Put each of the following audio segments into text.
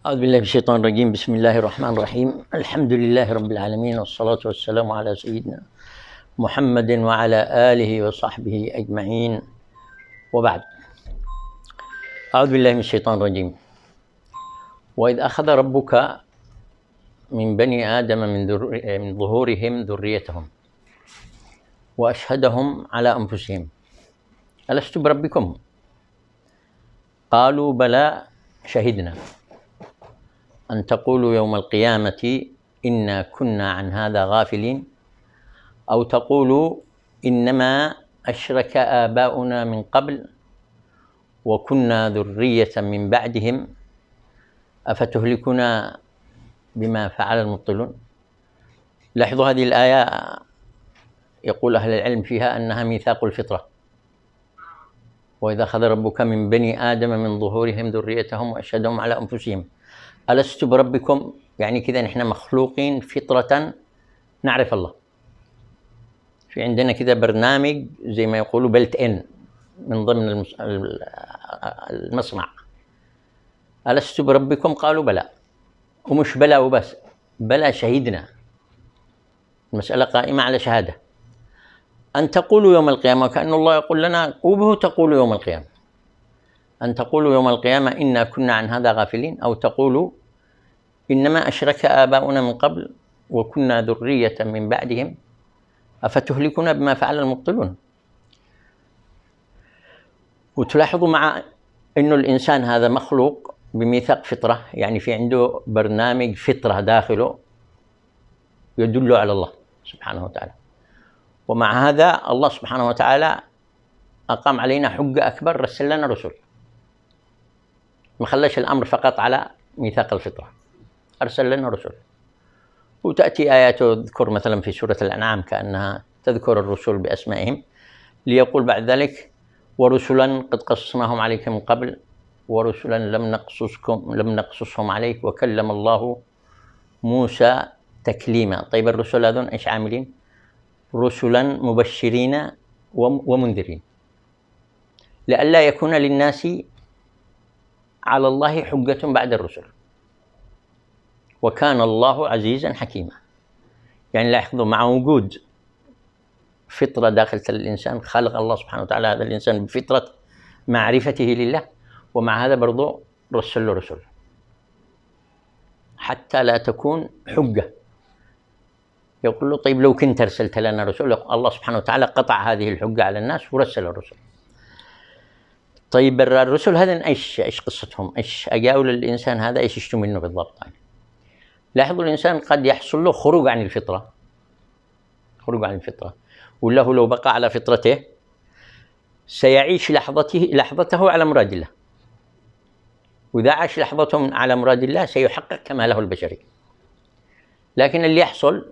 أعوذ بالله من الشيطان الرجيم. بسم الله الرحمن الرحيم. الحمد لله رب العالمين، والصلاة والسلام على سيدنا محمد وعلى آله وصحبه أجمعين، وبعد. أعوذ بالله من الشيطان الرجيم. وإذ أخذ ربك من بني آدم من ظهورهم ذريتهم وأشهدهم على أنفسهم ألست بربكم؟ قالوا بلى شهدنا أن تقولوا يوم القيامة إنا كنا عن هذا غافلين، أو تقولوا إنما أشرك آباؤنا من قبل وكنا ذرية من بعدهم أفتهلكنا بما فعل المبطلون. لاحظوا هذه الآية، يقول أهل العلم فيها أنها ميثاق الفطرة. وإذا أخذ ربك من بني آدم من ظهورهم ذريتهم وأشهدهم على أنفسهم ألست بربكم، يعني كذا نحن مخلوقين فطرة نعرف الله. في عندنا كذا برنامج زي ما يقولوا بلت إن من ضمن المصنع. ألست بربكم؟ قالوا بلى. ومش بلى وبس، بلى شهدنا. المسألة قائمة على شهادة. أن تقولوا يوم القيامة، وكأن الله يقول لنا قوبه تقولوا يوم القيامة. أن تقولوا يوم القيامة إنا كنا عن هذا غافلين، أو تقولوا إنما أشرك آباؤنا من قبل وكنا ذرية من بعدهم أفتهلكنا بما فعل المبطلون. وتلاحظوا مع أنه الإنسان هذا مخلوق بميثاق فطرة، يعني في عنده برنامج فطرة داخله يدل على الله سبحانه وتعالى. ومع هذا الله سبحانه وتعالى أقام علينا حجة أكبر، رسل لنا رسل، ما خلاش الأمر فقط على ميثاق الفطرة، أرسل لنا رسل. وتأتي آيات تذكر مثلا في سورة الأنعام كأنها تذكر الرسل بأسمائهم، ليقول بعد ذلك ورسلا قد قصصناهم عليك من قبل ورسلا لم نقصصهم عليك وكلم الله موسى تكليما. طيب الرسل هذون إيش عاملين؟ رسلا مبشرين ومنذرين، لئلا يكون للناس على الله حجة بعد الرسل، وكان الله عزيزا حكيما. يعني لاحظوا مع وجود فطرة داخل الإنسان، خلق الله سبحانه وتعالى هذا الإنسان بفطرة معرفته لله، ومع هذا برضو رسل له رسل حتى لا تكون حجة. يقول له طيب لو كنت أرسلت لنا رسول، الله سبحانه وتعالى قطع هذه الحجة على الناس ورسل الرسل. طيب الرسل هذا ايش قصتهم؟ ايش اجاوا للانسان هذا؟ ايش يشتوا منه بالضبط؟ يعني لاحظوا الانسان قد يحصل له خروج عن الفطره، ولا هو لو بقى على فطرته سيعيش لحظته على مراد الله، واذا عاش لحظته على مراد الله سيحقق كماله البشري. لكن اللي يحصل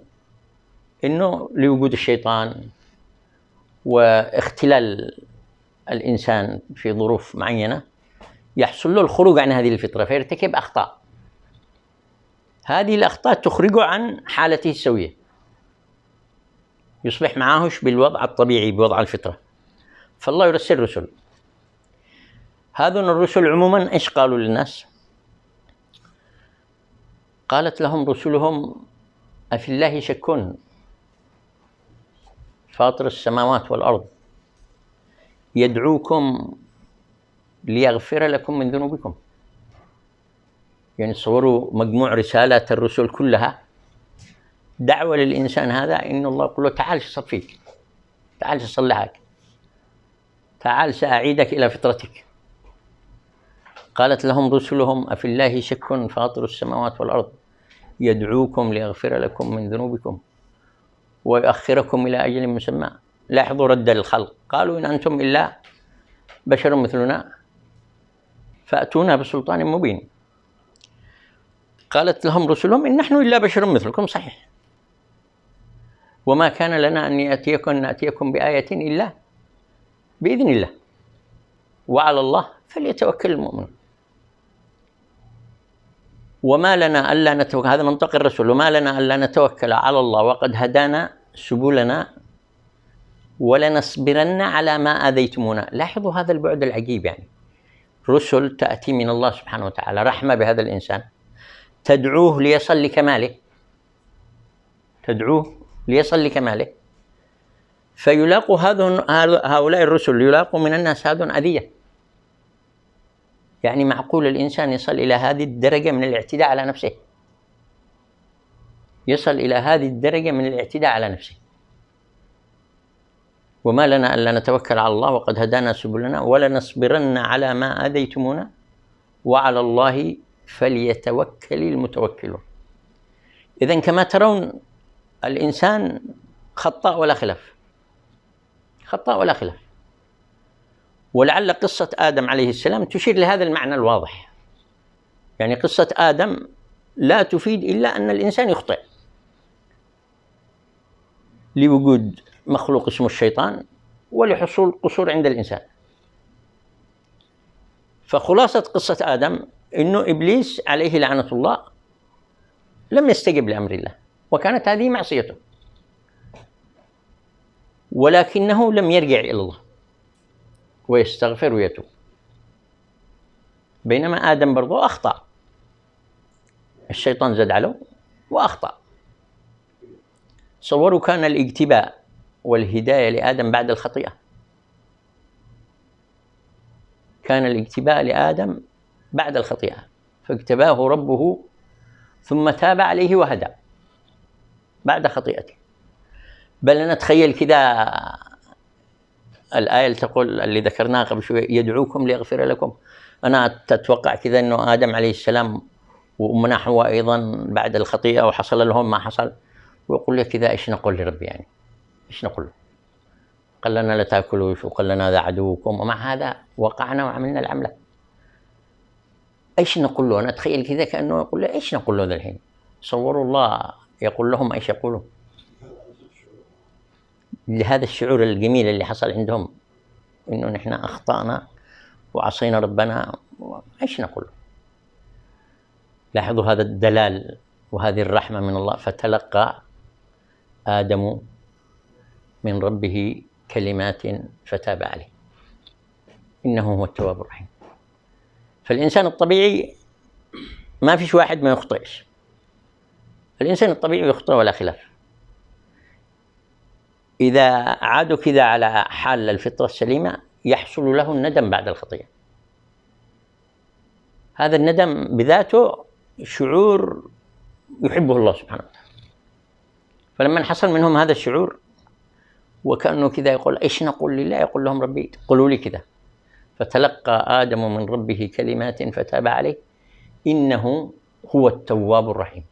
انه لوجود الشيطان واختلال الإنسان في ظروف معينة يحصل له الخروج عن هذه الفطرة فيرتكب أخطاء. هذه الأخطاء تخرجه عن حالته السوية، يصبح معاهش بالوضع الطبيعي بوضع الفطرة، فالله يرسل رسل. هذون الرسل عموما إيش قالوا للناس؟ قالت لهم رسلهم أفي الله شك فاطر السماوات والأرض يدعوكم ليغفر لكم من ذنوبكم. يعني تصوروا مجموع رسالات الرسل كلها دعوة للإنسان هذا إن الله يقول له تعال صفيك، تعال صلحك، تعال سأعيدك إلى فطرتك. قالت لهم رسلهم أفي الله شك فاطر السماوات والأرض يدعوكم ليغفر لكم من ذنوبكم ويؤخركم إلى أجل مسمى. لاحظوا رد الخلق، قالوا إن أنتم إلا بشر مثلنا فأتونا بسلطان مبين. قالت لهم رسلهم إن نحن إلا بشر مثلكم، صحيح، وما كان لنا أن نأتيكم بآية إلا بإذن الله وعلى الله فليتوكل المؤمنون. وما لنا ألا نتوكل، هذا منطق الرسول، وما لنا ألا نتوكل على الله وقد هدانا سبلنا ولنصبرن على ما آذيتمونا. لاحظوا هذا البعد العجيب، يعني رسل تأتي من الله سبحانه وتعالى رحمة بهذا الإنسان، تدعوه ليصل لكماله، تدعوه ليصل لكماله، فيلاقوا هؤلاء الرسل يلاقوا من الناس هذا أذية. يعني معقول الإنسان يصل إلى هذه الدرجة من الاعتداء على نفسه، يصل إلى هذه الدرجة من الاعتداء على نفسه. وما لنا ألا نتوكل على الله وقد هدانا سبلنا ولنصبرن على ما آذيتمونا وعلى الله فليتوكل المتوكلون. إذن كما ترون الإنسان خطاء ولا خلاف، خطاء ولا خلاف. ولعل قصة آدم عليه السلام تشير لهذا المعنى الواضح. يعني قصة آدم لا تفيد إلا أن الإنسان يخطئ لوجود مخلوق اسمه الشيطان ولحصول قصور عند الإنسان. فخلاصة قصة آدم إنه إبليس عليه لعنة الله لم يستجب لأمر الله، وكانت هذه معصيته، ولكنه لم يرجع إلى الله ويستغفر ويتوب. بينما آدم برضو أخطأ، الشيطان زاد عليه وأخطأ. تصوروا كان الاجتباء والهداية لآدم بعد الخطيئة، كان الاجتباء لآدم بعد الخطيئة، فاجتباه ربه ثم تاب عليه وهدى بعد خطيئته. بل نتخيل كذا الآية اللي تقول اللي ذكرناها قبل شوية يدعوكم ليغفر لكم. أنا تتوقع كذا أنه آدم عليه السلام وأمنا حواء أيضا بعد الخطيئة وحصل لهم ما حصل، ويقول لك كذا إيش نقول لربي؟ يعني إيش نقول له؟ قال لنا لا تأكلوا، وقال لنا هذا عدوكم، ومع هذا وقعنا وعملنا العملة. إيش نقول له؟ أنا أتخيل كذا كأنه يقول له إيش نقول له ذا الحين؟ صوروا الله يقول لهم إيش يقولوا؟ لهذا الشعور الجميل اللي حصل عندهم إنه نحن أخطأنا وعصينا ربنا، إيش نقول؟ لاحظوا هذا الدلال وهذه الرحمة من الله. فتلقى آدم من ربه كلمات فتاب عليه إنه هو التواب الرحيم. فالإنسان الطبيعي ما فيش واحد ما يخطئش، الإنسان الطبيعي يخطئ ولا خلاف. إذا عادوا كذا على حال الفطرة السليمة يحصل له الندم بعد الخطيئة. هذا الندم بذاته شعور يحبه الله سبحانه وتعالى. فلما حصل منهم هذا الشعور وكأنه كذا يقول إيش نقول لله؟ يقول لهم ربي قولوا لي كذا. فتلقى آدم من ربه كلمات فتاب عليه إنه هو التواب الرحيم.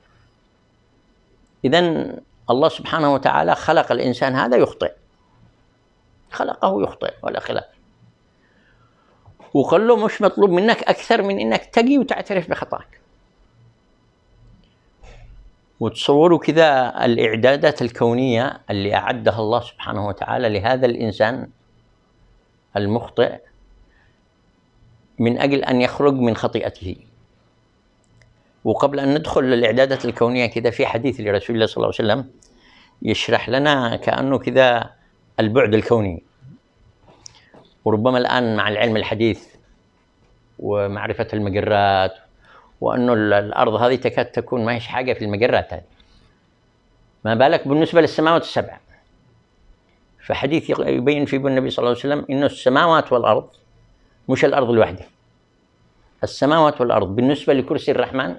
إذن الله سبحانه وتعالى خلق الإنسان هذا يخطئ، خلقه يخطئ ولا خلاف، وقال له مش مطلوب منك أكثر من إنك تجي وتعترف بخطأك. وتصوروا كذا الإعدادات الكونية اللي أعدها الله سبحانه وتعالى لهذا الإنسان المخطئ من أجل أن يخرج من خطيئته. وقبل أن ندخل للإعدادات الكونية كذا في حديث لرسول الله صلى الله عليه وسلم يشرح لنا كأنه كذا البعد الكوني. وربما الآن مع العلم الحديث ومعرفة المجرات وأنه الأرض هذه تكاد تكون ما هيش حاجة في المجرات هذه، ما بالك بالنسبة للسماوات السبع. فحديث يبين فيه النبي صلى الله عليه وسلم إنه السماوات والأرض مش الأرض الواحدة، السماوات والأرض بالنسبة لكرسي الرحمن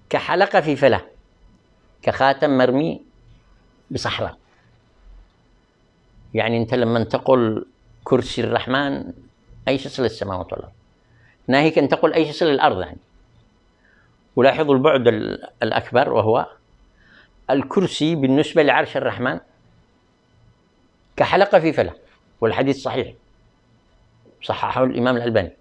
كحلقة في فلاة، كخاتم مرمي بصحراء. يعني أنت لما تقول كرسي الرحمن أيش يصل السماوات والأرض، ناهيك أن تقول أيش يصل الأرض يعني. ولاحظوا البعد الأكبر وهو الكرسي بالنسبة لعرش الرحمن كحلقة في فلاة، والحديث صحيح صححه الإمام الألباني.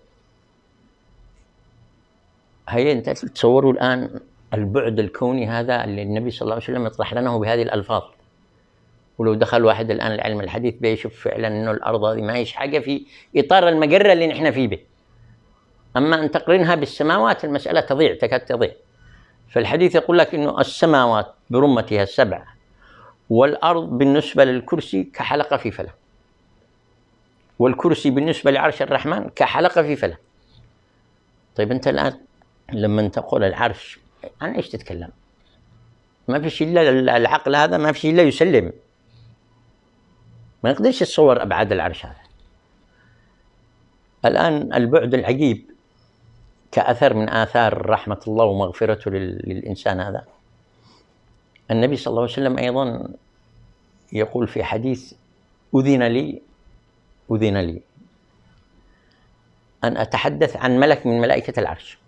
هيا أنت تصوروا الآن البعد الكوني هذا اللي النبي صلى الله عليه وسلم يطرح لنا بهذه الألفاظ. ولو دخل واحد الآن العلم الحديث بيشوف فعلا إنه الأرض هذه ما هيش حاجة في إطار المجرة اللي نحن فيه به. أما أن تقرنها بالسماوات المسألة تضيع، تكاد تضيع. فالحديث يقول لك إنه السماوات برمتها السبع والأرض بالنسبة للكرسي كحلقة في فلاة، والكرسي بالنسبة لعرش الرحمن كحلقة في فلاة. طيب أنت الآن لما تقول العرش عن ايش تتكلم؟ ما فيش الا العقل هذا، ما فيش الا يسلم، ما يقدرش يتصور ابعاد العرش هذا. الان البعد العجيب كأثر من آثار رحمة الله ومغفرته للإنسان هذا، النبي صلى الله عليه وسلم أيضا يقول في حديث: أذن لي أن أتحدث عن ملك من ملائكة العرش.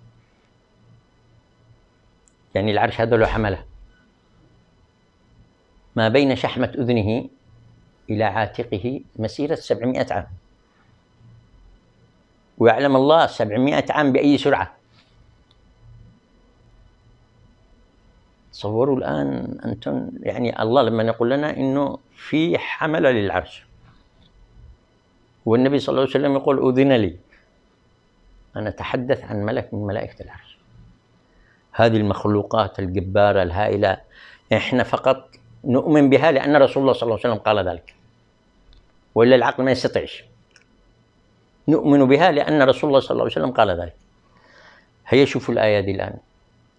يعني العرش هذا له حمله ما بين شحمة أذنه إلى عاتقه مسيرة 700 عام، ويعلم الله 700 عام بأي سرعة. تصوروا الآن أنتم، يعني الله لما يقول لنا إنه في حملة للعرش، والنبي صلى الله عليه وسلم يقول: أذن لي أن أتحدث عن ملك من ملائكة العرش. هذه المخلوقات الجبارة الهائلة إحنا فقط نؤمن بها لأن رسول الله صلى الله عليه وسلم قال ذلك، وإلا العقل ما يستطيعش. نؤمن بها لأن رسول الله صلى الله عليه وسلم قال ذلك. هيا شوفوا الآية دي الآن،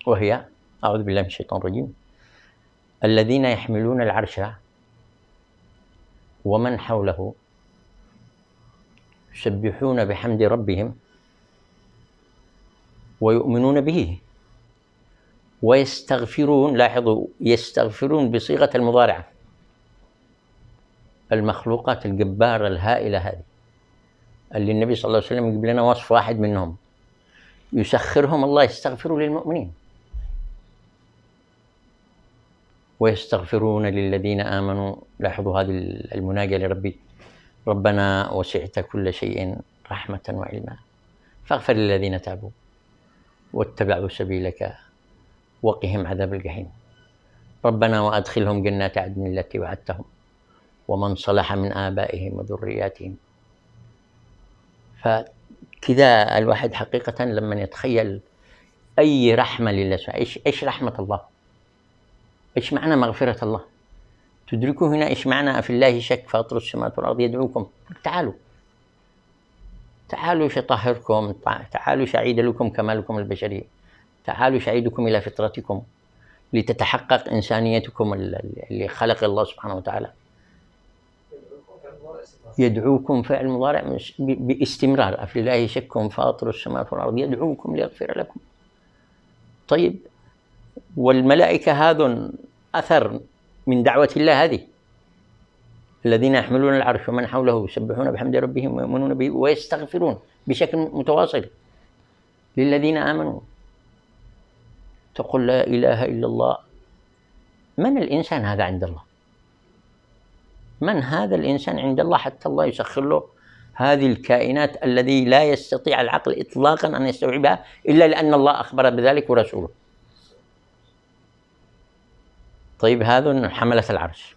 وهي: أعوذ بالله من الشيطان الرجيم، الذين يحملون العرش ومن حوله يسبحون بحمد ربهم ويؤمنون به ويستغفرون. لاحظوا، يستغفرون بصيغة المضارعة. المخلوقات الجبارة الهائلة هذه اللي النبي صلى الله عليه وسلم يجيب لنا وصف واحد منهم، يسخرهم الله يستغفروا للمؤمنين ويستغفرون للذين آمنوا. لاحظوا هذه المناجاة لربي: ربنا وسعت كل شيء رحمة وعلما فاغفر للذين تابوا واتبعوا سبيلك وقهم عذاب الجحيم ربنا وأدخلهم جنات عدن التي وعدتهم ومن صلح من آبائهم وذرياتهم. فكذا الواحد حقيقة لما يتخيل أي رحمة لله، إيش رحمة الله، إيش معنى مغفرة الله، تدركوا هنا إيش معنى في الله شك فاطر السماوات والأرض يدعوكم. تعالوا شطهركم، تعالوا شعيد لكم كمالكم البشري، تعالوا شعيدكم إلى فطرتكم لتتحقق إنسانيتكم اللي خلق الله سبحانه وتعالى. يدعوكم فعل مضارع باستمرار. أفي الله شك فاطر السماوات والأرض يدعوكم ليغفر لكم. طيب، والملائكة هذا أثر من دعوة الله هذه: الذين يحملون العرش ومن حوله يسبحون بحمد ربهم ويؤمنون به ويستغفرون بشكل متواصل للذين آمنوا. تقول لا إله إلا الله. من الإنسان هذا عند الله؟ من هذا الإنسان عند الله حتى الله يسخر له هذه الكائنات الذي لا يستطيع العقل إطلاقا أن يستوعبها إلا لأن الله أخبر بذلك ورسوله. طيب، هذا حملة العرش.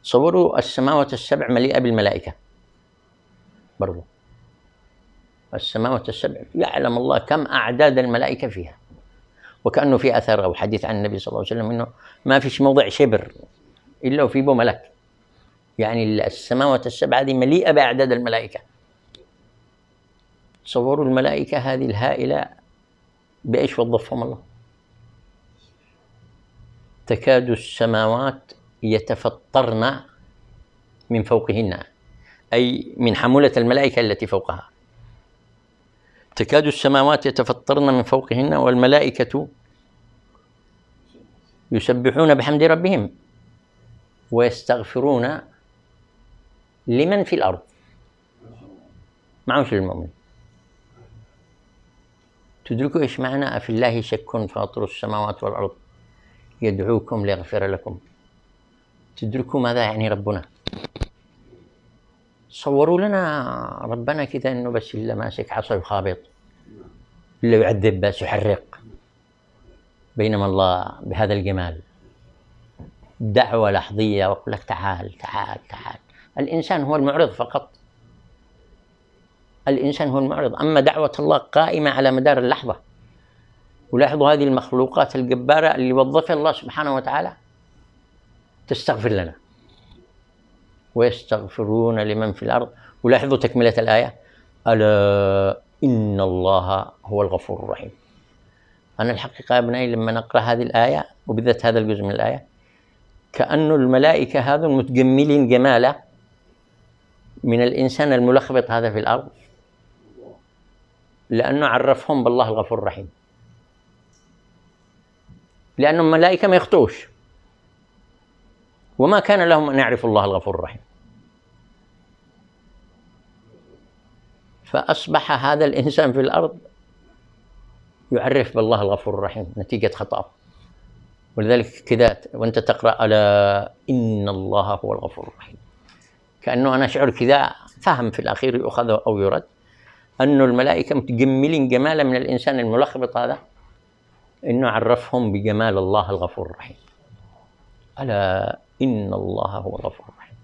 تصوروا السماوات السبع مليئة بالملائكة برضو. السماوات السبع يعلم الله كم أعداد الملائكة فيها، وكأنه في أثر أو حديث عن النبي صلى الله عليه وسلم إنه ما فيش موضع شبر إلا وفيه به ملك. يعني السماوات السبع هذه مليئة بأعداد الملائكة. تصوروا الملائكة هذه الهائلة بإيش وظفهم الله. تكاد السماوات يتفطرن من فوقهن، أي من حمولة الملائكة التي فوقها. تكاد السماوات يتفطرن من فوقهن والملائكة يسبحون بحمد ربهم ويستغفرون لمن في الأرض، معوش للمؤمن. تدركوا إيش معنى أفي الله شك فاطر السماوات والأرض يدعوكم ليغفر لكم؟ تدركوا ماذا يعني ربنا؟ صوروا لنا ربنا كذا إنه بس إلا ماسك عصا يخابط، إلا يعذب بس يحرق، بينما الله بهذا الجمال دعوة لحظية ويقول لك تعال تعال تعال. الإنسان هو المعرض فقط، الإنسان هو المعرض، أما دعوة الله قائمة على مدار اللحظة. ولاحظوا هذه المخلوقات الجبارة اللي وظفها الله سبحانه وتعالى تستغفر لنا ويستغفرون لمن في الأرض. ولاحظوا تكملة الآية: ألا إن الله هو الغفور الرحيم. أنا الحقيقة يا أبنائي لما نقرأ هذه الآية وبالذات هذا الجزء من الآية كأن الملائكة هذول متجملين جماله من الإنسان الملخبط هذا في الأرض، لأنه عرفهم بالله الغفور الرحيم، لأن الملائكة ما يخطوش وما كان لهم أن يعرفوا الله الغفور الرحيم. فأصبح هذا الإنسان في الأرض يعرف بالله الغفور الرحيم نتيجة خطأه. ولذلك كذا وأنت تقرأ ألا إن الله هو الغفور الرحيم، كأنه أنا أشعر كذا فهم في الأخير يؤخذ أو يرد أن الملائكة متجملين جمالا من الإنسان الملخبط هذا، إنه عرفهم بجمال الله الغفور الرحيم. ألا إن الله هو الغفور الرحيم.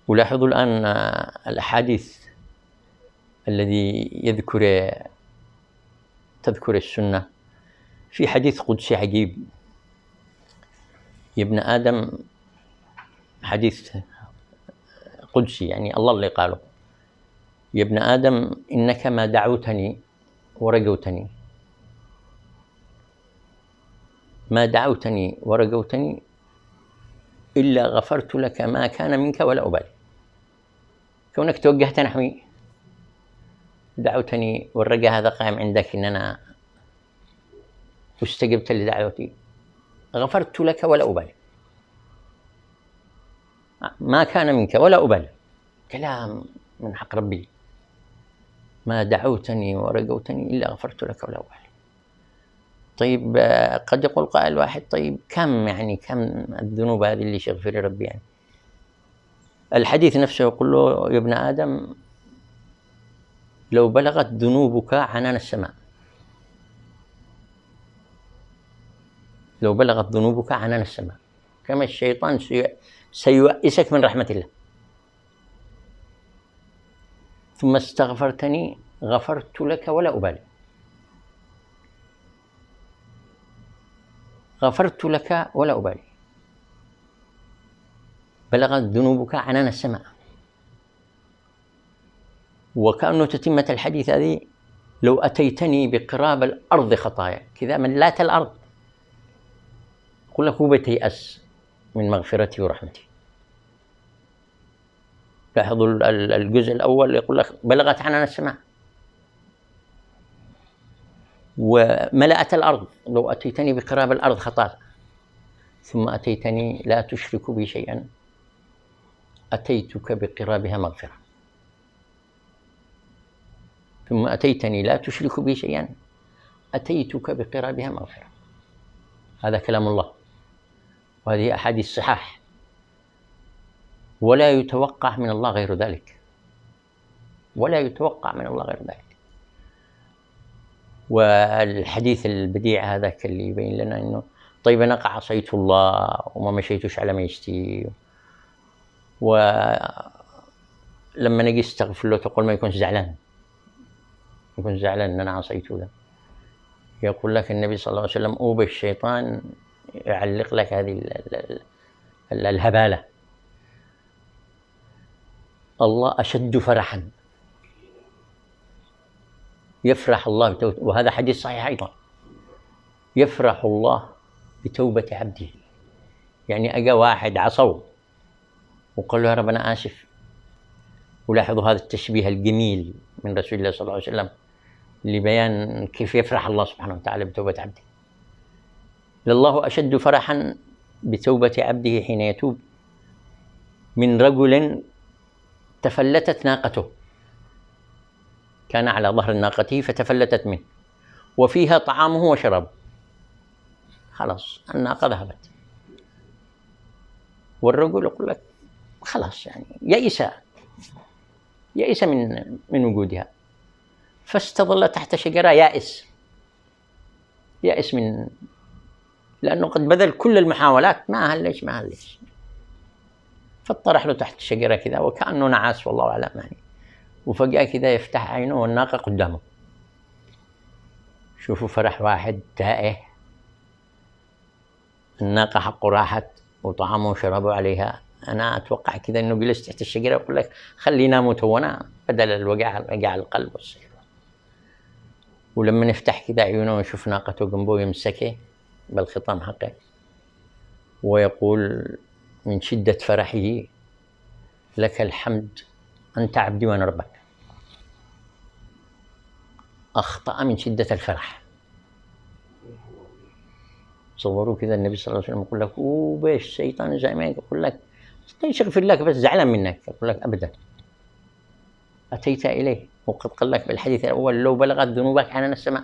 ولاحظوا الآن الأحاديث الذي تذكر السنة. في حديث قدسي عجيب يا ابن آدم، حديث قدسي يعني الله اللي قاله: يا ابن آدم إنك ما دعوتني ورجوتني، ما دعوتني ورجوتني إلا غفرت لك ما كان منك ولا أبالي. كونك توجهت نحوي دعوتني والرجاء هذا قائم عندك إن أنا واستجبت لدعوتي، غفرت لك ولا أبالي، ما كان منك ولا أبالي. كلام من حق ربي: ما دعوتني ورجوتني إلا غفرت لك ولا أبالي. طيب قد يقول قائل واحد: طيب كم الذنوب هذه اللي يغفر ربي يعني؟ الحديث نفسه يقول له: يا ابن آدم لو بلغت ذنوبك عنان السماء، لو بلغت ذنوبك عنان السماء، كما الشيطان سيؤسك من رحمة الله، ثم استغفرتني غفرت لك ولا أبالي، غفرت لك ولا أبالي. بلغت ذنوبك عنان السماء. وكأنه تتمة الحديث هذه: لو أتيتني بقراب الأرض خطايا، كذا ملات الأرض، يقول لك هو بتيأس من مغفرتي ورحمتي. لاحظوا الجزء الأول يقول لك بلغت عنان السماء وملأت الأرض، لو أتيتني بقراب الأرض خطايا، ثم أتيتني لا تشرك بي شيئا أتيتك بقرابها مغفرة، ثم أتيتني لا تشرك بي شيئا أتيتك بقرابها مغفرة. هذا كلام الله، وهذه أحاديث صحاح، ولا يتوقع من الله غير ذلك، ولا يتوقع من الله غير ذلك. والحديث البديع هذا اللي يبين لنا إنه طيب أنا عصيت الله وما مشيتش على ما يشتي، ولما نجي استغفر له تقول ما يكونش زعلان، يكون زعلان إن أنا عصيته له. يقول لك النبي صلى الله عليه وسلم: أوبى الشيطان يعلق لك هذه الهبالة. الله أشد فرحا، يفرح الله بتوبة، وهذا حديث صحيح أيضا، يفرح الله بتوبة عبده. يعني أجا واحد عصوا وقال له: يا رب أنا آسف. ولاحظوا هذا التشبيه الجميل من رسول الله صلى الله عليه وسلم لبيان كيف يفرح الله سبحانه وتعالى بتوبة عبده. لله أشد فرحا بتوبة عبده حين يتوب من رجل تفلتت ناقته، كان على ظهر ناقته فتفلتت منه وفيها طعامه وشرابه، خلاص الناقة ذهبت، والرجل يقول لك خلاص يعني يئس من وجودها، فاستظل تحت شجرة يائس من، لأنه قد بذل كل المحاولات ما هلش، فاطرح له تحت الشجرة كذا وكأنه نعاس والله أعلم يعني، وفجأة كذا يفتح عينه والناقة قدامه. شوفوا فرح واحد تائه، الناقة حقه راحت وطعامه وشرابه عليها، أنا أتوقع كذا إنه جلس تحت الشجرة يقول لك خلينا نموت هنا بدل الوجع القلب والسيف. ولما نفتح كذا عيونه ونشوف ناقته جنبه يمسكه بالخطام حقه ويقول من شدة فرحه لك الحمد أنت عبدي وأنا ربك. أخطأ من شدة الفرح. تصوروا كذا النبي صلى الله عليه وسلم يقول لك بيش الشيطان زي ما يقول لك يغفر لك بس زعلان منك، يقول لك أبدا أتيت إليه وقد قال لك بالحديث الأول لو بلغت ذنوبك عنان السماء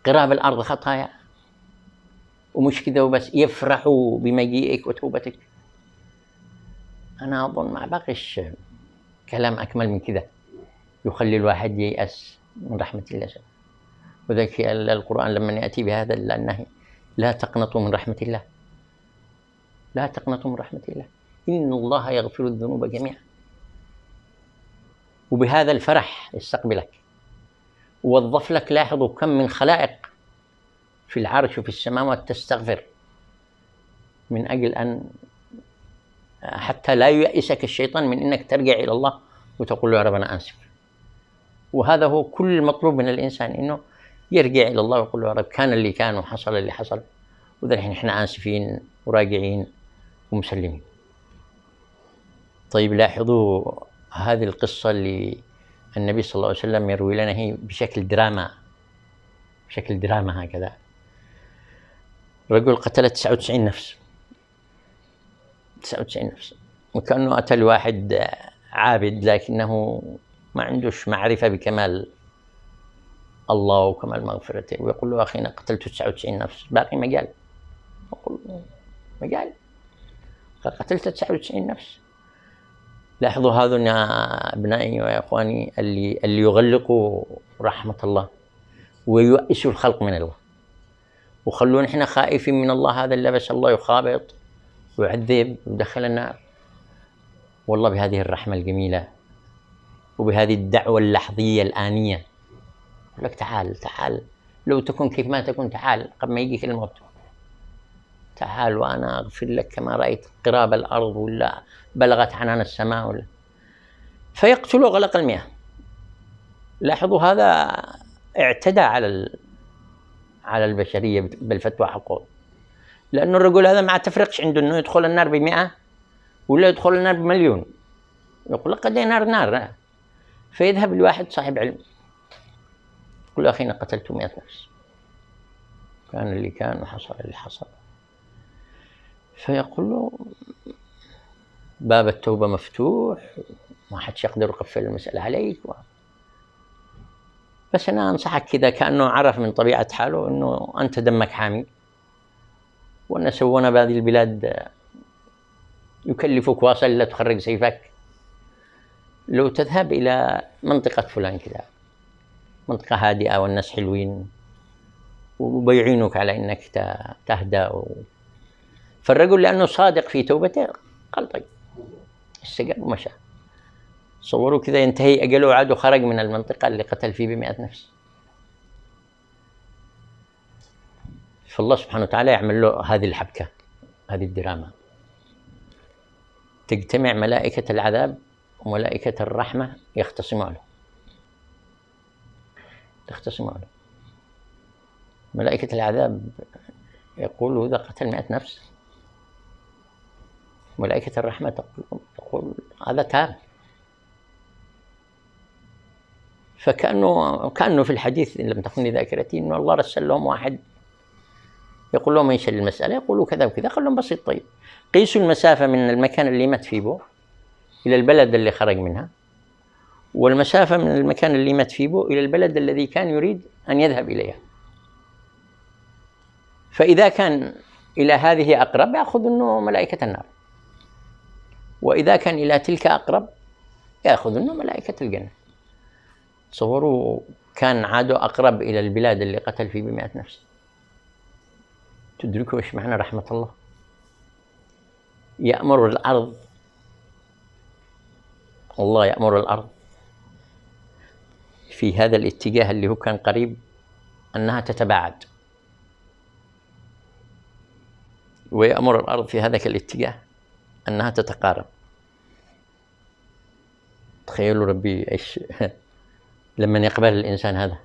قراب الأرض خطايا، ومش كذا وبس يفرحوا بمجيئك وتوبتك. أنا أظن ما باقيش كلام أكمل من كذا يخلي الواحد ييأس من رحمة الله. وذلك القرآن لما يأتي بهذا النهي لا تقنطوا من رحمة الله، لا تقنطوا من رحمة الله إن الله يغفر الذنوب جميعا. وبهذا الفرح يستقبلك ووظف لك. لاحظوا كم من خلائق في العرش وفي السماوات تستغفر من أجل أن حتى لا ييأسك الشيطان من أنك ترجع إلى الله وتقول له يا رب أنا آسف. وهذا هو كل المطلوب من الإنسان، إنه يرجع إلى الله ويقول له يا رب كان اللي كان وحصل اللي حصل، وذلك إحنا آسفين وراجعين ومسلمين. طيب لاحظوا هذه القصة اللي النبي صلى الله عليه وسلم يروي لنا هي بشكل دراما هكذا. رجل قتل 99 نفس، 99 نفس، وكأنه قتل واحد عابد لكنه ما عندوش معرفة بكمال الله وكمال مغفرته، ويقول له أخي أنا قتلت 99 نفس باقي مجال. يقول مجال قتلت 99 نفس. لاحظوا هذا يا أبنائي ويا إخواني اللي يغلقوا رحمة الله ويؤسوا الخلق من الله وخلونا إحنا خائفين من الله. هذا اللي بس الله يخابط ويعذب ويدخل النار. والله بهذه الرحمة الجميلة وبهذه الدعوة اللحظية الآنية يقول لك تعال لو تكن كيف ما تكن، تعال قبل ما يجيك الموت، تعال وأنا أغفر لك كما رأيت قراب الأرض ولا بلغت عنان السماء ولا. فيقتل غلق المياه. لاحظوا هذا اعتدى على البشرية بالفتوى حقه، لأنه الرجل هذا ما تفرقش عنده إنه يدخل النار ب100 ولا يدخل النار ب1,000,000. يقول لك قد نار. فيذهب الواحد صاحب علم يقول أخي أنا قتلت 100 نفس، كان اللي كان وحصل اللي حصل. فيقول له باب التوبة مفتوح، ما حدش يقدر يقفل المسألة عليك بس أنا أنصحك كذا، كأنه عرف من طبيعة حاله أنه أنت دمك حامي، وأن سوونا بهذه البلاد يكلفك واصل لا تخرج سيفك، لو تذهب إلى منطقة فلان كذا، منطقة هادئة والناس حلوين وبيعينك على أنك تهدى. فالرجل لأنه صادق في توبته قال طيب استجاب ومشى. صوروا كذا ينتهي أجله وعاد وخرج من المنطقة اللي قتل فيه ب100 نفس. فالله سبحانه وتعالى يعمل له هذه الحبكة، هذه الدراما، تجتمع ملائكة العذاب وملائكة الرحمة يختصموا له. ملائكة العذاب يقول إذا قتل 100 نفس، ملائكة الرحمة تقول هذا تاب. فكأنه في الحديث إن لم تكن ذاكرتي إنه الله رسل لهم واحد يقول لهم ايش المسألة، يقولوا كذا وكذا. قال لهم بسيط، طيب قيسوا المسافة من المكان اللي مات فيه إلى البلد اللي خرج منها، والمسافة من المكان اللي مات فيه إلى البلد الذي كان يريد أن يذهب إليها. فإذا كان إلى هذه أقرب يأخذ أنه ملائكة النار، وإذا كان إلى تلك أقرب يأخذ أنه ملائكة الجنة. تصوروا كان عاده أقرب إلى البلاد اللي قتل فيه ب100 نفس. تدركوا إيش معنى رحمة الله؟ يأمر الأرض، الله يأمر الأرض في هذا الاتجاه اللي هو كان قريب أنها تتباعد، ويأمر الأرض في هذاك الاتجاه أنها تتقارب. تخيلوا ربي إيش لما يقبل الإنسان هذا،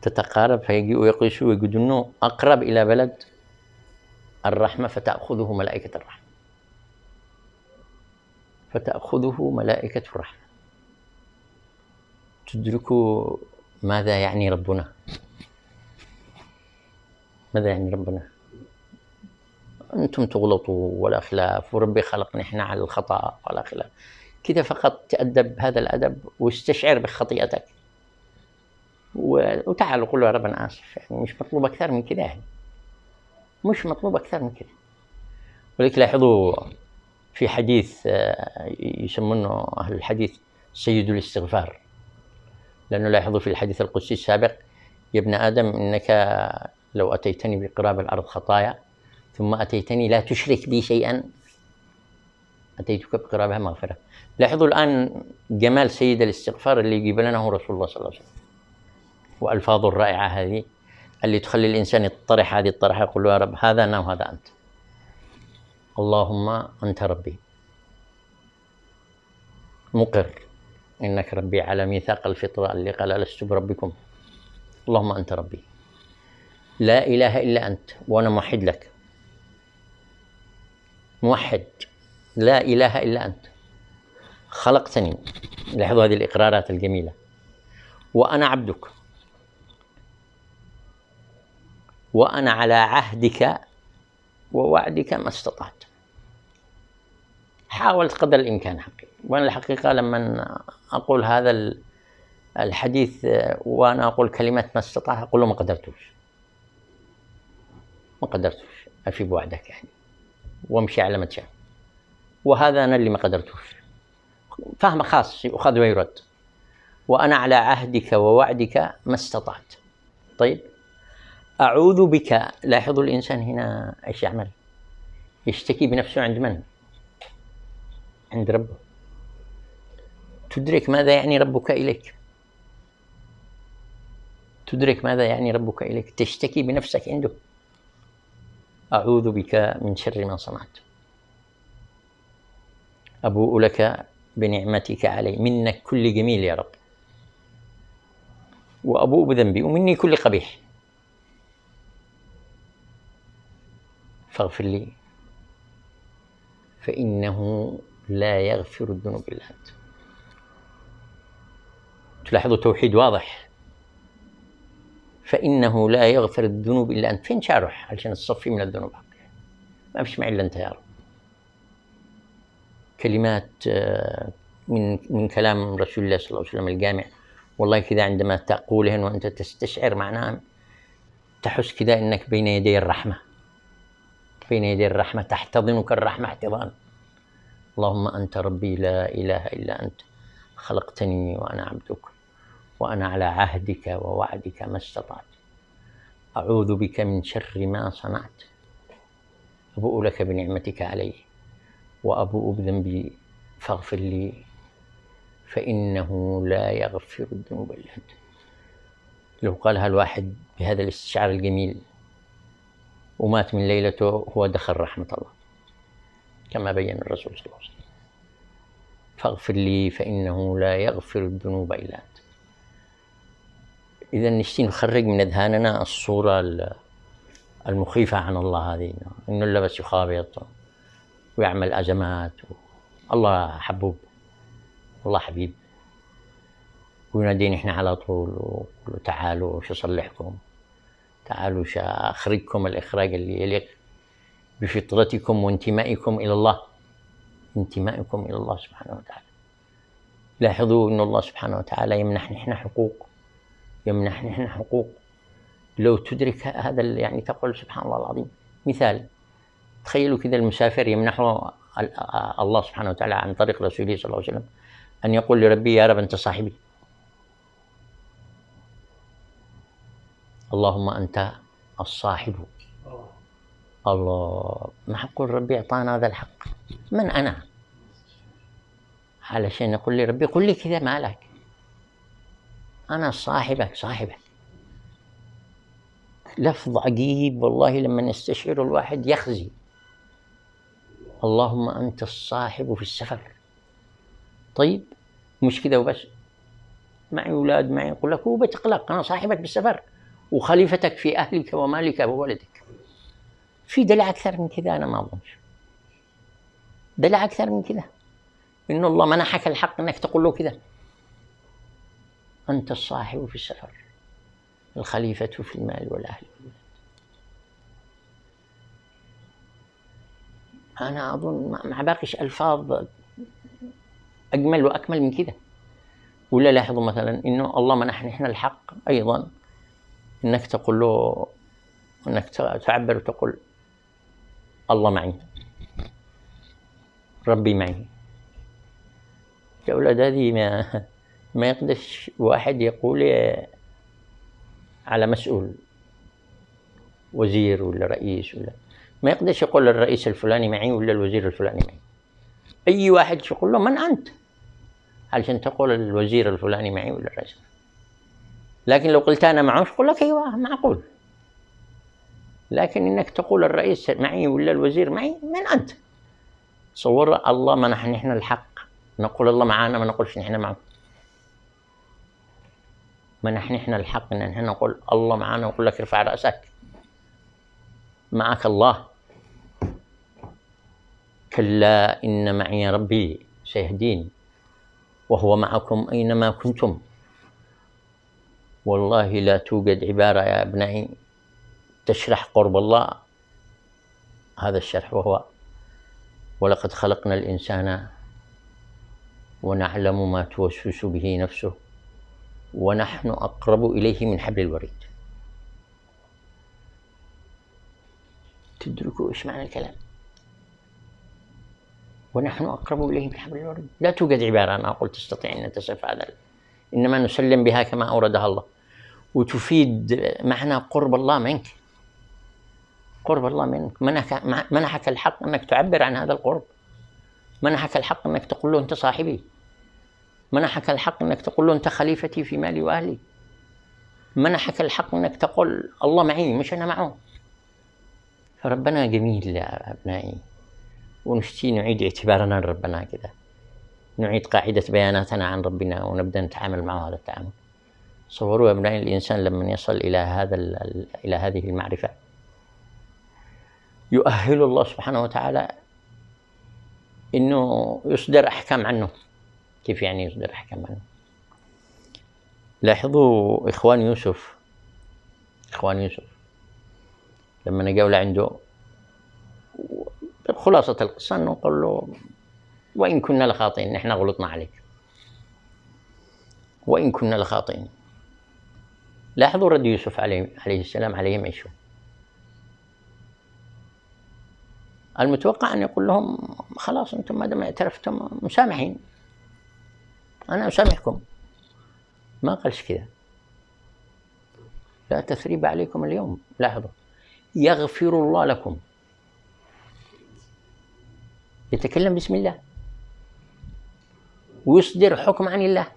تتقارب فيجيء ويقيسوا ويجدونه أقرب إلى بلد الرحمة فتأخذه ملائكة الرحمة، فتأخذه ملائكة الرحمة. تدركوا ماذا يعني ربنا؟ ماذا يعني ربنا؟ أنتم تغلطوا ولا خلاف، وربي خلقنا إحنا على الخطأ ولا خلاف، كذا فقط تأدب هذا الأدب واستشعر بخطيئتك وتعال وقول له يا رب أنا آسف. يعني مش مطلوب أكثر من كذا، يعني مش مطلوب أكثر من كذا. ولذلك لاحظوا في حديث يسمونه أهل الحديث سيد الاستغفار، لأنه لاحظوا في الحديث القدسي السابق: يا ابن آدم إنك لو أتيتني بقراب الأرض خطايا ثم أتيتني لا تشرك بي شيئا أتيتك بقرابها مغفرة. لاحظوا الآن جمال سيد الاستغفار اللي يجيب لنا رسول الله صلى الله عليه وسلم، وألفاظه الرائعة هذه اللي تخلي الإنسان يطرح هذه الطرحة، يقول له يا رب هذا أنا وهذا أنت، اللهم أنت ربي، مقر إنك ربي على ميثاق الفطرة اللي قال لست بربكم، اللهم أنت ربي، لا إله إلا أنت، وأنا موحد لك، موحد، لا إله إلا أنت، خلقتني. لاحظوا هذه الإقرارات الجميلة. وأنا عبدك، وأنا على عهدك ووعدك ما استطعت. حاولت قدر الإمكان حقي، وأنا الحقيقة لما أقول هذا الحديث وأنا أقول كلمة ما استطعت أقول له ما قدرتوش، ما قدرتوش أفي بوعدك يعني، وامشي على ما تشاء، وهذا أنا اللي ما قدرتوش. فهم خاص يؤخذ ويرد. وأنا على عهدك ووعدك ما استطعت. طيب أعوذ بك. لاحظوا الإنسان هنا إيش يعمل؟ يشتكي بنفسه عند من؟ عند ربه. تدرك ماذا يعني ربك إليك؟ تدرك ماذا يعني ربك إليك؟ تشتكي بنفسك عنده. أعوذ بك من شر ما صنعت، أبوء لك بنعمتك علي، منك كل جميل يا رب، وأبوء بذنبي، ومني كل قبيح، فاغفر لي فإنه لا يغفر الذنوب إلا أنت. تلاحظوا توحيد واضح، فإنه لا يغفر الذنوب إلا أنت. فين شارح عشان تصفي من الذنوب حقك؟ ما فيش معي إلا أنت يا رب. كلمات من كلام رسول الله صلى الله عليه وسلم الجامع، والله كذا عندما تقولهن وأنت تستشعر معناها تحس كذا إنك بين يدي الرحمة، بين يدي الرحمة، تحتضنك الرحمة احتضان. اللهم أنت ربي لا إله إلا أنت، خلقتني وأنا عبدك، وأنا على عهدك ووعدك ما استطعت، أعوذ بك من شر ما صنعت، أبوء لك بنعمتك علي وأبوء بذنبي فاغفر لي فإنه لا يغفر الذنوب إلا أنت. لو قالها الواحد بهذا الاستشعار الجميل ومات من ليلته هو دخل رحمة الله كما بين الرسول صلى الله عليه وسلم. فاغفر لي فإنه لا يغفر الذنوب إلا أنت. إذا نشتي نخرج من أذهاننا الصورة المخيفة عن الله هذه، إنه اللبس يخابط ويعمل أزمات، الله حبوب، الله حبيب، وينادينا إحنا على طول ويقول تعالوا شو أصلحكم، تعالوا شو أخرجكم الإخراج اللي يليق بفطرتكم وانتمائكم إلى الله، انتمائكم إلى الله سبحانه وتعالى. لاحظوا أن الله سبحانه وتعالى يمنحنا إحنا حقوق، يمنحنا إحنا حقوق. لو تدرك هذا يعني تقول سبحان الله العظيم. مثال، تخيلوا كذا المسافر يمنحه الله سبحانه وتعالى عن طريق رسوله صلى الله عليه وسلم أن يقول لربي يا رب أنت صاحبي، اللهم أنت الصاحب. الله، ما حقول ربي أعطانا هذا الحق؟ من أنا علشان يقول لي ربي قل لي كذا مالك، أنا صاحبك، صاحبك. لفظ عجيب والله، لما نستشعر الواحد يخزي. اللهم أنت الصاحب في السفر. طيب مش كذا وبس، معي أولاد معي، يقول لك هو بتقلق، أنا صاحبك بالسفر وخليفتك في أهلك ومالك وولدك. في دلع أكثر من كذا؟ أنا ما أظنش دلع أكثر من كذا، إن الله منحك الحق أنك تقول له كذا، أنت الصاحب في السفر، الخليفة في المال والأهل. أنا أظن مع باقيش ألفاظ أجمل وأكمل من كذا. ولا لاحظوا مثلا إنه الله منحنا إحنا الحق أيضا إنك تقول له، إنك تعبر وتقول الله معي، ربي معي. يا أولاد هذه ما يقدرش واحد يقول على مسؤول وزير ولا رئيس، ولا ما يقدرش يقول الرئيس الفلاني معي ولا الوزير الفلاني معي. أي واحد يقول له من أنت علشان تقول الوزير الفلاني معي ولا الرئيس. لكن لو قلت أنا معه يقول لك أيوة معقول، لكن إنك تقول الرئيس معي ولا الوزير معي، من أنت؟ تصور الله منحنا نحن الحق نقول الله معنا، ما نقولش نحن معه. منحنا نحن الحق إن نحن نقول الله معنا، ويقول لك ارفع رأسك معك الله. كلا إن معي ربي سيهدين وهو معكم أينما كنتم. والله لا توجد عبارة يا أبنائي تشرح قرب الله هذا الشرح، وهو ولقد خلقنا الإنسان ونعلم ما توسوس به نفسه ونحن أقرب إليه من حبل الوريد. تدركوا إيش معنى الكلام؟ ونحن أقرب إليه من حبل الوريد. لا توجد عبارة أنا أقول تستطيع أن تصف هذا، إنما نسلم بها كما أوردها الله، وتفيد معنى قرب الله منك. قرب الله منك، منحك الحق أنك تعبر عن هذا القرب، منحك الحق أنك تقول له أنت صاحبي، منحك الحق أنك تقول له أنت خليفتي في مالي وأهلي، منحك الحق أنك تقول الله معي مش أنا معه. فربنا جميل يا أبنائي، ونشتي نعيد اعتبارنا لربنا كذا، نعيد قاعدة بياناتنا عن ربنا ونبدأ نتعامل معه هذا التعامل. صوروا يا أبنائي الإنسان لما يصل إلى هذه المعرفة يؤهل الله سبحانه وتعالى إنه يصدر أحكام عنه. كيف يعني يصدر أحكام عنه؟ لاحظوا إخوان يوسف لما نجوا لعنده، خلاصة القصة أنه قال له وإن كنا لخاطئين، نحن غلطنا عليك، وإن كنا لخاطئين. لاحظوا رد يوسف عليه السلام عليهم إيش هو؟ المتوقع أن يقول لهم خلاص أنتم ما دام اعترفتم مسامحين، أنا أسامحكم. ما قالش كذا، لا تثريب عليكم اليوم. لاحظوا يغفر الله لكم، يتكلم بسم الله ويصدر حكم عن الله.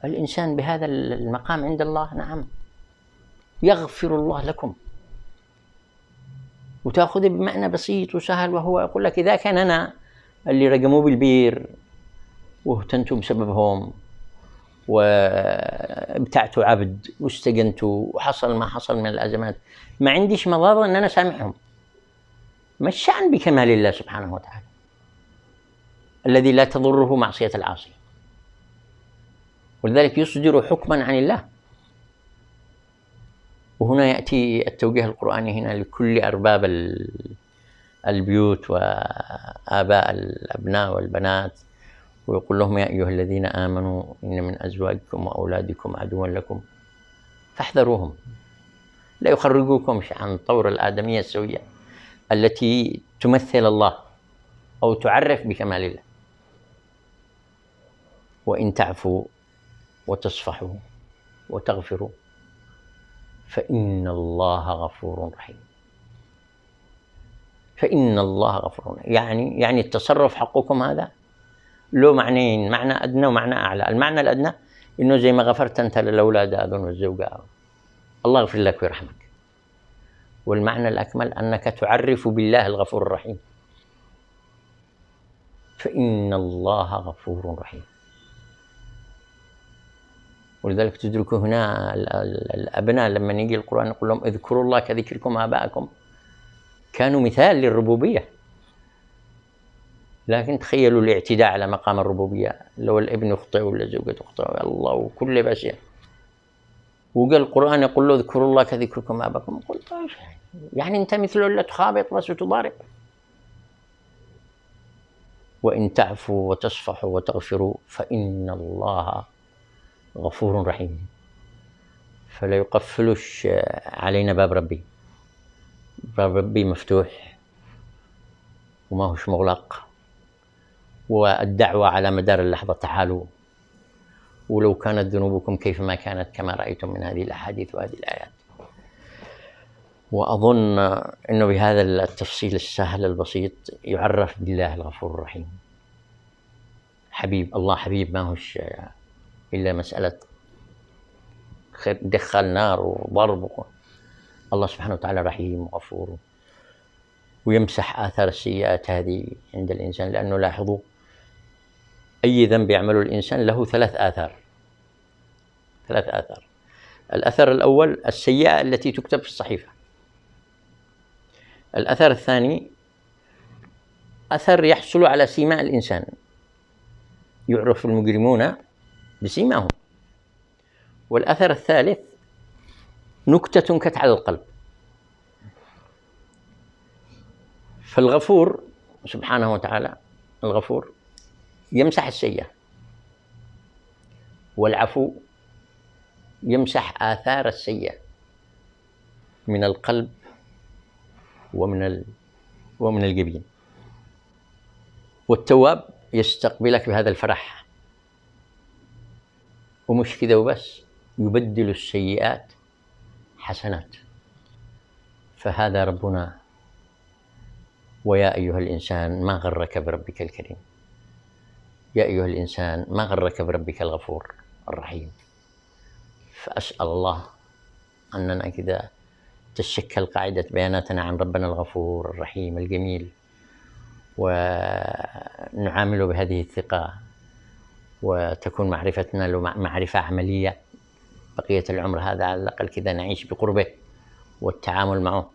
الإنسان بهذا المقام عند الله نعم يغفر الله لكم، وتأخذ بمعنى بسيط وسهل، وهو يقول لك إذا كان أنا اللي رجموا بالبير واهتنتوا بسببهم وابتعتوا عبد واستجنتوا وحصل ما حصل من الأزمات، ما عنديش مضاضة أن أنا سامحهم. ما الشأن بكمال الله سبحانه وتعالى الذي لا تضره معصية العاصي، ولذلك يصدر حكما عن الله. وهنا يأتي التوجيه القرآني هنا لكل أرباب البيوت وآباء الأبناء والبنات، ويقول لهم يا أيها الذين آمنوا إن من أزواجكم وأولادكم عدوا لكم فاحذروهم لا يخرجوكم عن طور الآدمية السوية التي تمثل الله أو تعرف بكمال الله. وإن تعفوا وتصفحوا وتغفروا فإن الله غفور رحيم. فإن الله غفور، يعني التصرف حقكم هذا له معنيين، معنى أدنى ومعنى أعلى. المعنى الأدنى إنه زي ما غفرت أنت للأولاد هذول والزوجة الله يغفر لك ويرحمك. والمعنى الأكمل أنك تعرف بالله الغفور الرحيم، فإن الله غفور رحيم. ولذلك تدركوا هنا الأبناء لما يجي القرآن يقول لهم اذكروا الله كذكركم آباءكم، كانوا مثال للربوبية. لكن تخيلوا الاعتداء على مقام الربوبية، لو الابن يخطئ ولا زوجته تخطئ الله وكل بشيء، وقال القرآن يقول له اذكروا الله كذكركم آباءكم، قل يعني أنت مثله لا تخابط بس وتضارب. وإن تعفوا وتصفحوا وتغفروا فإن الله غفور رحيم. فلا يقفلش علينا باب ربي، باب ربي مفتوح وما هوش مغلق، والدعوة على مدار اللحظة تعالوا ولو كانت ذنوبكم كيفما كانت كما رأيتم من هذه الأحاديث وهذه الآيات. وأظن أنه بهذا التفصيل السهل البسيط يعرف بالله الغفور الرحيم. حبيب الله، حبيب ما هوش إلا مسألة دخل نار وضرب. الله سبحانه وتعالى رحيم وغفور، ويمسح آثار السيئات هذه عند الإنسان. لأنه لاحظوا أي ذنب يعمله الإنسان له ثلاث آثار. الأثر الأول السيئة التي تكتب في الصحيفة. الأثر الثاني أثر يحصل على سيماء الإنسان، يعرف المجرمون بسيماهم. والأثر الثالث نكتة تنكت على القلب. فالغفور سبحانه وتعالى الغفور يمسح السيئة، والعفو يمسح آثار السيئة من القلب ومن الجبين. والتواب يستقبلك بهذا الفرح، ومش كذا وبس، يبدل السيئات حسنات. فهذا ربنا. ويا أيها الإنسان ما غرك بربك الكريم، يا أيها الإنسان ما غرك بربك الغفور الرحيم. فأسأل الله أننا كذا تشكل قاعدة بياناتنا عن ربنا الغفور الرحيم الجميل، ونعامله بهذه الثقة، وتكون معرفتنا له معرفة عملية بقية العمر هذا على الأقل كذا نعيش بقربه والتعامل معه.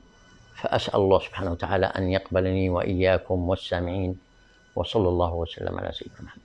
فأسأل الله سبحانه وتعالى أن يقبلني وإياكم والسامعين، وصلى الله وسلم على سيدنا محمد.